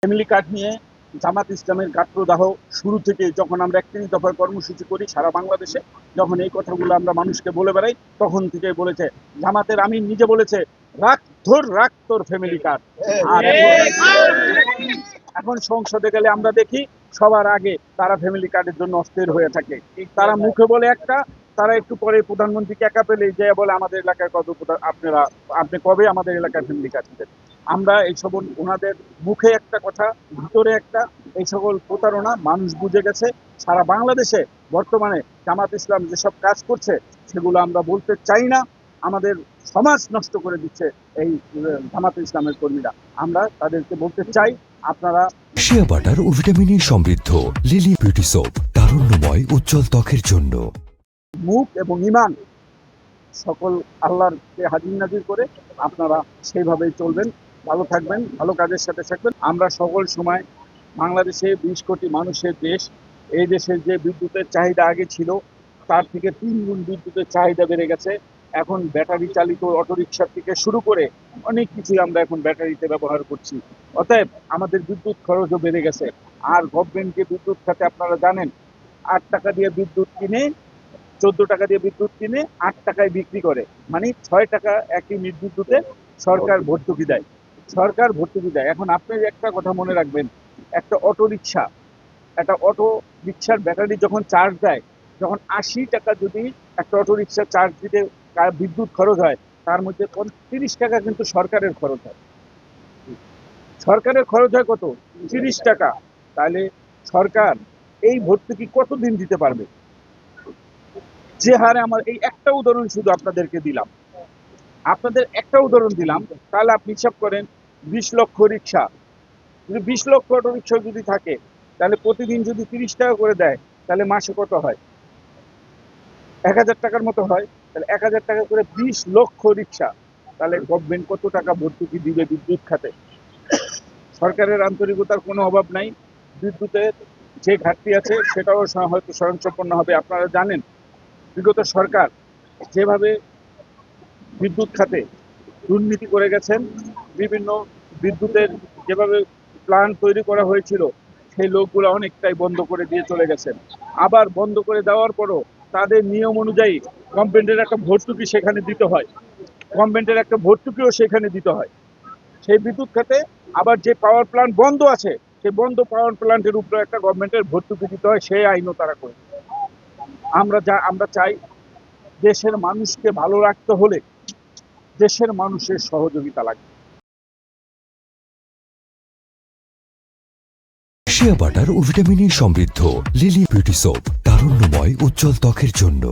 Family card নিয়ে জামাত ইসলামের গাত্রদাহ শুরু থেকে যখন আমরা ৩১ দফার কর্মসূচি করি সারা বাংলাদেশে, যখন এই কথাগুলো আমরা মানুষকে বলে বেড়াই, তখন থেকে বলেছে জামাতের আমির নিজে বলেছে, রাখ তোর ফ্যামিলি কার্ড। আর এখন সংসদে গেলে আমরা দেখি সবার আগে তারা ফ্যামিলি কার্ডের জন্য অস্থির হয়ে থাকে। তারা মুখে বলে একটা, তারা একটু পরে প্রধানমন্ত্রীকে একা পেলে যে বলে আমাদের এলাকায় আপনি কবে আমাদের এলাকায় ফ্যামিলি কার্ড দিতেন। আমরা এই সকল ওনাদের মুখে একটা কথা, ভিতরে একটা, এই সকল প্রতারণা মানুষ বুঝে গেছে। সারা বাংলাদেশে বর্তমানে জামাত ইসলাম যেসব কাজ করছে সেগুলো আমরা বলতে চাই না। আমাদের সমাজ নষ্ট করে দিচ্ছে এই জামাত ইসলামের কর্মীরা। আমরা তাদেরকে বলতে চাই, আপনারা শিয়া বাটার ও ভিটামিনে সমৃদ্ধ লিলি বিউটি সোপ, তারুণ্যময় উজ্জ্বল ত্বকের জন্য। মুখ এবং ঈমান সকল আল্লাহরকে হাজির নাজির করে আপনারা সেইভাবেই চলবেন, ভালো থাকবেন, ভালো কাজের সাথে থাকবেন। আমরা সকল সময় বাংলাদেশে ২০ কোটি মানুষের দেশ, এই দেশের যে বিদ্যুতের চাহিদা আগে ছিল তার থেকে ৩ গুণ বিদ্যুতের চাহিদা বেড়ে গেছে। এখন ব্যাটারি চালিত অটোরিকশা থেকে শুরু করে অনেক কিছুই আমরা এখন ব্যাটারিতে ব্যবহার করছি। অতএব আমাদের বিদ্যুৎ খরচও বেড়ে গেছে। আর গভর্নমেন্টকে বিদ্যুৎ খাতে আপনারা জানেন ৮ টাকা দিয়ে বিদ্যুৎ কিনে, ১৪ টাকা দিয়ে বিদ্যুৎ কিনে ৮ টাকায় বিক্রি করে, মানে ৬ টাকা এক ইউনিট বিদ্যুতে সরকার ভর্তুকি দেয়। এখন আপনি একটা কথা মনে রাখবেন, একটা অটো রিক্সার ব্যাটারি যখন চার্জ দেয়, যখন ৮০ টাকা যদি একটা অটো রিক্সা চার্জ দিতে বিদ্যুৎ খরচ হয়, তার মধ্যে ৩০ টাকা কিন্তু সরকারের খরচ হয়। সরকারের খরচ হয় কত? ৩০ টাকা। তাহলে সরকার এই ভর্তুকি কতদিন দিতে পারবে? যে হারে আমার এই একটা উদাহরণ শুধু আপনাদের একটা উদাহরণ দিলাম, তাহলে আপনি হিসাব করেন ২০ লক্ষ রিক্সা, যদি ২০ লক্ষ অটো রিক্সা যদি থাকে, তাহলে প্রতিদিন যদি ৩০ টাকা করে দেয়, তাহলে মাসে কত হয়? ১,০০০ টাকার মতো হয়। তাহলে ১,০০০ টাকা করে ২০ লক্ষ রিক্সা, তাহলে গভর্নমেন্ট কত টাকা ভর্তুকি দিবে বিদ্যুৎ খাতে? সরকারের আন্তরিকতার কোনো অভাব নাই। বিদ্যুতের যে ঘাটতি আছে সেটাও হয়তো স্বয়ংসম্পন্ন হবে। আপনারা জানেন বিগত সরকার যেভাবে বিদ্যুৎ খাতে দুর্নীতি করে গেছেন, বিভিন্ন বিদ্যুতের যেভাবে প্ল্যান্ট তৈরি করা হয়েছিল সেই লোকগুলো অনেকটাই বন্ধ করে দিয়ে চলে গেছেন। আবার বন্ধ করে দেওয়ার পরও তাদের নিয়ম অনুযায়ী গভর্নমেন্টের একটা ভর্তুকি সেখানে দিতে হয়, সেই বিদ্যুৎ খাতে। আবার যে পাওয়ার প্ল্যান্ট বন্ধ আছে, সেই বন্ধ পাওয়ার প্ল্যান্টের উপরে একটা গভর্নমেন্টের ভর্তুকি দিতে হয়, সেই আইনও তারা করে। আমরা চাই দেশের মানুষকে ভালো রাখতে হলে দেশের মানুষের সহযোগিতা লাগবে। শিয়া বাটার ও ভিটামিনে সমৃদ্ধ লিলি বিউটি সোপ, তারুণ্যময় উজ্জ্বল ত্বকের জন্য।